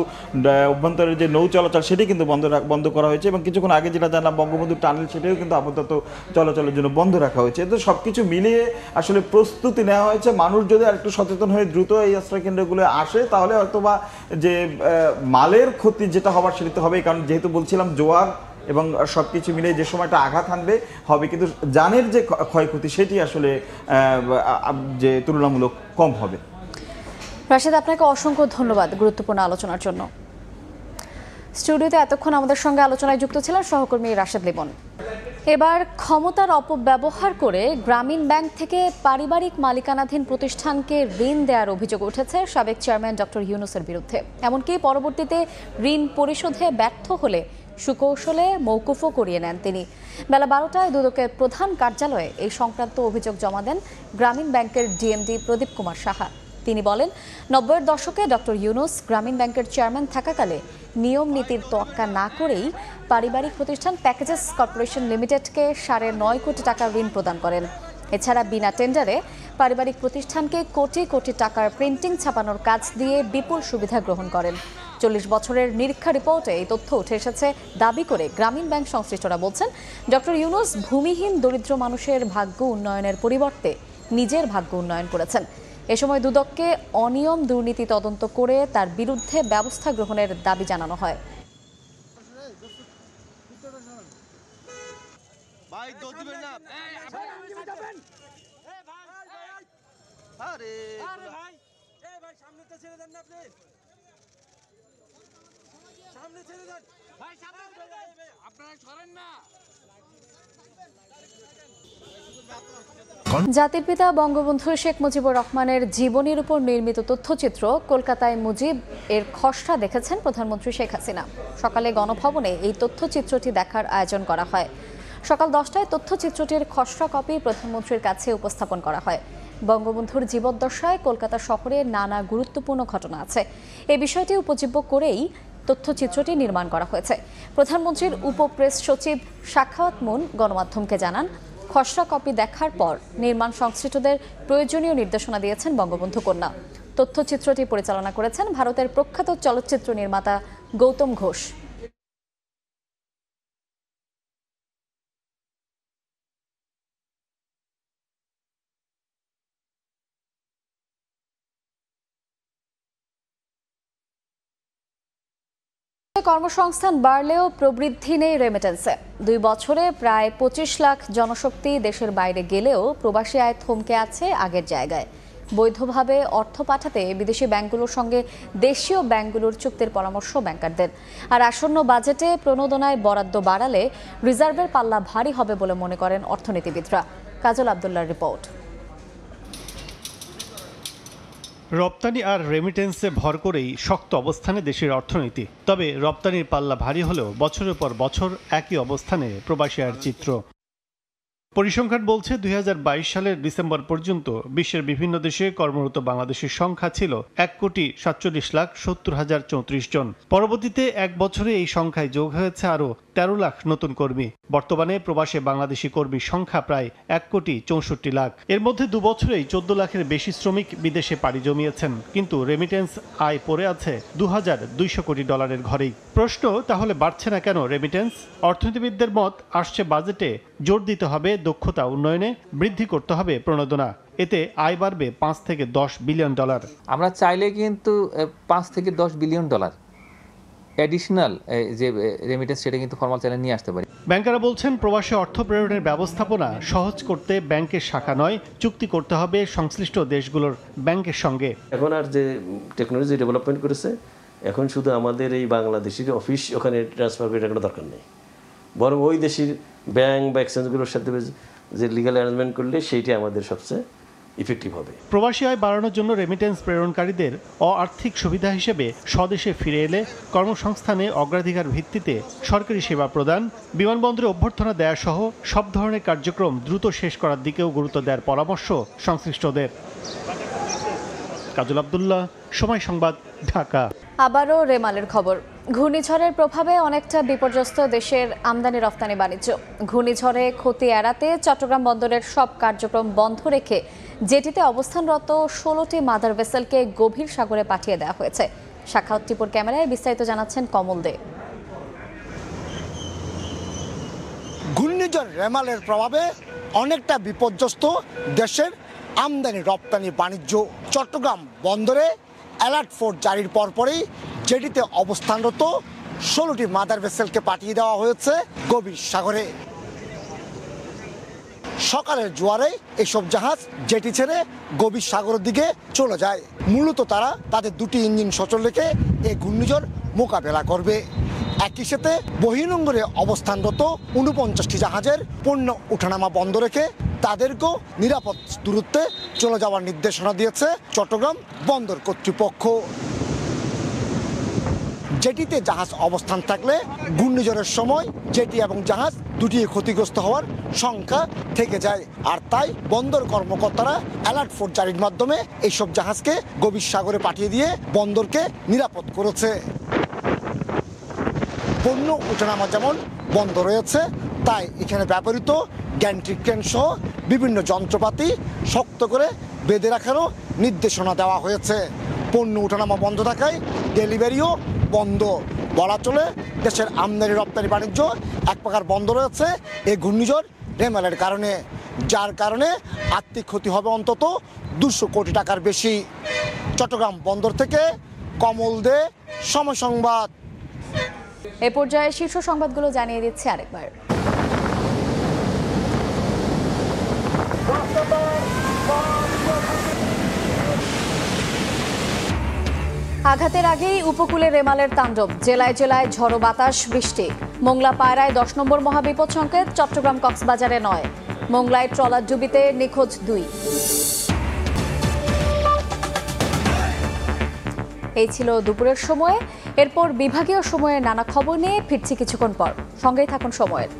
অভ্যন্তরের যে নৌ চলাচল সেটি কিন্তু বন্ধ করা হয়েছে, এবং কিছুক্ষণ আগে যেটা জানলাম বঙ্গবন্ধু টানেল সেটাও কিন্তু আপাতত চলাচলের জন্য বন্ধ রাখা হয়েছে। তো সবকিছু মিলিয়ে আসলে প্রস্তুতি নেওয়া হয়েছে। মানুষ যদি আর একটু সচেতন হয়ে দ্রুত এই আশ্রয় কেন্দ্রগুলো আসে তাহলে হয়তোবা যে মালের ক্ষতি যেটা হবার সেটা হবে, কারণ যেহেতু বলছিলাম জোয়ার এবং সবকিছু মিলে যে সময়টা আঘাত হানবে হবে, কিন্তু জানের যে ক্ষয়ক্ষতি সেটি আসলে যে তুলনামূলক কম হবে। রাশেদ, আপনাকে অসংখ্য ধন্যবাদ গুরুত্বপূর্ণ আলোচনার জন্য। স্টুডিওতে এতক্ষণ আমাদের সঙ্গে আলোচনায় যুক্ত ছিলেন সহকর্মী রাশেদ লিমন। এবার ক্ষমতার অপব্যবহার করে গ্রামীণ ব্যাংক থেকে পারিবারিক মালিকানাধীন প্রতিষ্ঠানকে ঋণ দেওয়ার অভিযোগ উঠেছে সাবেক চেয়ারম্যান ডক্টর ইউনূসের বিরুদ্ধে। এমনকি পরবর্তীতে ঋণ পরিশোধে ব্যর্থ হলে সুকৌশলে মওকুফও করিয়ে নেন তিনি। বেলা 12টায় দুদকের প্রধান কার্যালয়ে এই সংক্রান্ত অভিযোগ জমা দেন গ্রামীণ ব্যাংকের ডিএমডি প্রদীপ কুমার সাহা। তিনি বলেন, 90-এর দশকে ডক্টর ইউনূস গ্রামীণ ব্যাংকের চেয়ারম্যান থাকাকালে নিয়ম নীতির তোয়াক্কা না করেই পারিবারিক প্রতিষ্ঠান প্যাকেজেস কর্পোরেশন লিমিটেডকে 9.5 কোটি টাকার ঋণ প্রদান করেন। এছাড়া বিনা টেন্ডারে পারিবারিক প্রতিষ্ঠানকে কোটি কোটি টাকার প্রিন্টিং ছাপানোর কাজ দিয়ে বিপুল সুবিধা গ্রহণ করেন। 40 বছরের নিরীক্ষা রিপোর্টে এই তথ্য উঠে এসেছে দাবি করে গ্রামীণ ব্যাংক সংশ্লিষ্টরা বলছেন, ডক্টর ইউনূস ভূমিহীন দরিদ্র মানুষের ভাগ্য উন্নয়নের পরিবর্তে নিজের ভাগ্য উন্নয়ন করেছেন। এ সময় দুদককে অনিয়ম দুর্নীতি তদন্ত করে তার বিরুদ্ধে ব্যবস্থা গ্রহণের দাবি জানানো হয়। আপনারা সরেন না। জাতির পিতা বঙ্গবন্ধু শেখ মুজিবুর রহমানের জীবনীর উপর নির্মিত তথ্যচিত্র কলকাতায় মুজিব এর খসড়া দেখেছেন প্রধানমন্ত্রী শেখ হাসিনা। সকালে গণভবনে এই তথ্যচিত্রটি দেখার আয়োজন করা হয়। সকাল 10টায় তথ্যচিত্রটির খসড়া কপি প্রধানমন্ত্রীর কাছে উপস্থাপন করা হয়। বঙ্গবন্ধুর জীবদ্দশায় কলকাতা শহরে নানা গুরুত্বপূর্ণ ঘটনা আছে। এই বিষয়টি উপজীব্য করেই তথ্যচিত্রটি নির্মাণ করা হয়েছে। প্রধানমন্ত্রীর উপপ্রেস সচিব সাখাওয়াত মুন গণমাধ্যমকে জানান, খসড়া কপি দেখার পর নির্মাণ সংশ্লিষ্টদের প্রয়োজনীয় নির্দেশনা দিয়েছেন বঙ্গবন্ধু কন্যা। তথ্যচিত্রটি পরিচালনা করেছেন ভারতের প্রখ্যাত চলচ্চিত্র নির্মাতা গৌতম ঘোষ। কর্মসংস্থান বাড়লেও প্রবৃদ্ধি নেই রেমিটেন্সে। 2 বছরে প্রায় 25 লাখ জনশক্তি দেশের বাইরে গেলেও প্রবাসী আয় থমকে আছে আগের জায়গায়। বৈধভাবে অর্থ পাঠাতে বিদেশি ব্যাংকগুলোর সঙ্গে দেশীয় ব্যাংকগুলোর চুক্তির পরামর্শ ব্যাংকারদের। আর আসন্ন বাজেটে প্রণোদনায় বরাদ্দ বাড়ালে রিজার্ভের পাল্লা ভারী হবে বলে মনে করেন অর্থনীতিবিদরা। কাজল আব্দুল্লাহর রিপোর্ট। রপ্তানি আর রেমিটেন্সে ভর করেই শক্ত অবস্থানে দেশের অর্থনীতি। তবে রপ্তানির পাল্লা ভারী হলেও বছরের পর বছর একই অবস্থানে প্রবাসী আয়ের চিত্র। পরিসংখ্যান বলছে 2022 সালের ডিসেম্বর পর্যন্ত বিশ্বের বিভিন্ন দেশে কর্মরত বাংলাদেশের সংখ্যা ছিল 1,47,70,034 জন। পরবর্তীতে এক বছরে এই সংখ্যায় যোগ হয়েছে আরও 13 লাখ নতুন কর্মী। বর্তমানে প্রবাসে বাংলাদেশি কর্মীর সংখ্যা প্রায় 1,64,00,000। এর মধ্যে 2 বছরেই 14 লাখের বেশি শ্রমিক বিদেশে পাড়ি জমিয়েছেন, কিন্তু রেমিটেন্স আয় পড়ে আছে $2,200 কোটি ঘরেই। প্রশ্ন, তাহলে বাড়ছে না কেন রেমিটেন্স? অর্থনীতিবিদদের মত, আসছে বাজেটে জোর দিতে হবে দক্ষতা উন্নয়নে, বৃদ্ধি করতে হবে প্রণোদনা। এতে আয় বাড়বে $5 থেকে $10 বিলিয়ন। আমরা চাইলে কিন্তু $5 থেকে $10 বিলিয়ন অ্যাডিশনাল যে রেমিটেন্স সেটা কিন্তু ফর্মাল চ্যানেল নিয়ে আসতে পারি। ব্যাংকাররা বলছেন, প্রবাসী অর্থ প্রেরণের ব্যবস্থাপনা সহজ করতে ব্যাংকের শাখা নয়, চুক্তি করতে হবে সংশ্লিষ্ট দেশগুলোর ব্যাংকের সঙ্গে। এখন আর যে টেকনোলজি ডেভেলপমেন্ট করেছে, এখন শুধু আমাদের এই বাংলাদেশের অফিস ওখানে ট্রান্সফার করে কোনো দরকার নেই, বরং ওই দেশের ব্যাংক বা এক্সচেঞ্জগুলোর সাথে যে লিগ্যাল অ্যারেঞ্জমেন্ট করলে সেইটাই আমাদের সবচেয়ে ইফেক্টিভ হবে। প্রবাসী আয় বাড়ানোর জন্য রেমিটেন্স প্রেরণকারীদের অআর্থিক সুবিধা হিসেবে স্বদেশে ফিরে এলে কর্মসংস্থানে অগ্রাধিকার ভিত্তিতে সরকারি সেবা প্রদান, বিমানবন্দরে অভ্যর্থনা দেয়া সহ সব ধরনের কার্যক্রম দ্রুত শেষ করার দিকেও গুরুত্ব দেওয়ার পরামর্শ সংশ্লিষ্টদের। কাজল আব্দুল্লাহ, সময় সংবাদ, ঢাকা। আবারও রেমালের খবর। ঘূর্ণিঝড়ের প্রভাবে অনেকটা বিপর্যস্ত দেশের আমদানি রপ্তানি বাণিজ্য। ঘূর্ণিঝড়ে ক্ষতি এড়াতে চট্টগ্রাম বন্দরের সব কার্যক্রম বন্ধ রেখে জেটিতে অবস্থানরত 16টি মাদার ভেসেলকে গভীর সাগরে পাঠিয়ে দেওয়া হয়েছে। সাখাওয়াত টিপুর ক্যামেরায় বিস্তারিত জানাচ্ছেন কমল দে। ঘূর্ণিঝড় রেমালের প্রভাবে অনেকটা বিপর্যস্ত দেশের আমদানি রপ্তানি বাণিজ্য। চট্টগ্রাম বন্দরে অ্যালার্ট 4 জারির পরপরই জেটিতে অবস্থানরত 16টি মাদার ভেসেলকে পাঠিয়ে দেওয়া হয়েছে গভীর সাগরে। সকালের জোয়ারে এসব জাহাজ জেটি ছেড়ে গভীর সাগরের দিকে চলে যায়। মূলত তারা তাদের 2টি ইঞ্জিন সচল রেখে এই ঘূর্ণিঝড় মোকাবেলা করবে। একই সাথে বহির্নোঙরে অবস্থানরত 49টি জাহাজের পণ্য ওঠানামা বন্ধ রেখে তাদেরকেও নিরাপদ দূরত্বে চলে যাওয়ার নির্দেশনা দিয়েছে চট্টগ্রাম বন্দর কর্তৃপক্ষ। জেটিতে জাহাজ অবস্থান থাকলে ঘূর্ণিঝড়ের সময় জেটি এবং জাহাজ দুটি ক্ষতিগ্রস্ত হওয়ার সংখ্যা থেকে যায়। আর তাই বন্দর কর্মকর্তারা অ্যালার্ট 4 জারির মাধ্যমে এইসব জাহাজকে গভীর সাগরে পাঠিয়ে দিয়ে বন্দরকে নিরাপদ করেছে। পণ্য ওঠানামা যেমন বন্ধ রয়েছে, তাই এখানে ব্যবহৃত গ্যান্ট্রি ক্রেন সহ বিভিন্ন যন্ত্রপাতি শক্ত করে বেঁধে রাখারও নির্দেশনা দেওয়া হয়েছে। পণ্য ওঠানামা বন্ধ থাকায় ডেলিভারিও বন্ধ। বলা চলে দেশের আমদানি রপ্তানি বাণিজ্য এক প্রকার বন্ধ রয়েছে এই ঘূর্ণিঝড় রেমালের কারণে, যার কারণে আর্থিক ক্ষতি হবে অন্তত 200 কোটি টাকার বেশি। চট্টগ্রাম বন্দর থেকে কমল দে, সময় সংবাদ। এ পর্যায়ে শীর্ষ সংবাদগুলো জানিয়ে দিচ্ছে আরেকবার। আঘাতের আগেই উপকূলে রেমালের তাণ্ডব, জেলায় জেলায় ঝড়ো বাতাস, বৃষ্টি। মোংলা পায়রায় 10 নম্বর মহাবিপদ সংকেত, চট্টগ্রাম কক্সবাজারে 9। মোংলায় ট্রলার ডুবিতে নিখোঁজ 2। এই ছিল দুপুরের সময়ে। এরপর বিভাগীয় সময়ে নানা খবর নিয়ে ফিরছি কিছুক্ষণ পর। সঙ্গেই থাকুন সময়ের।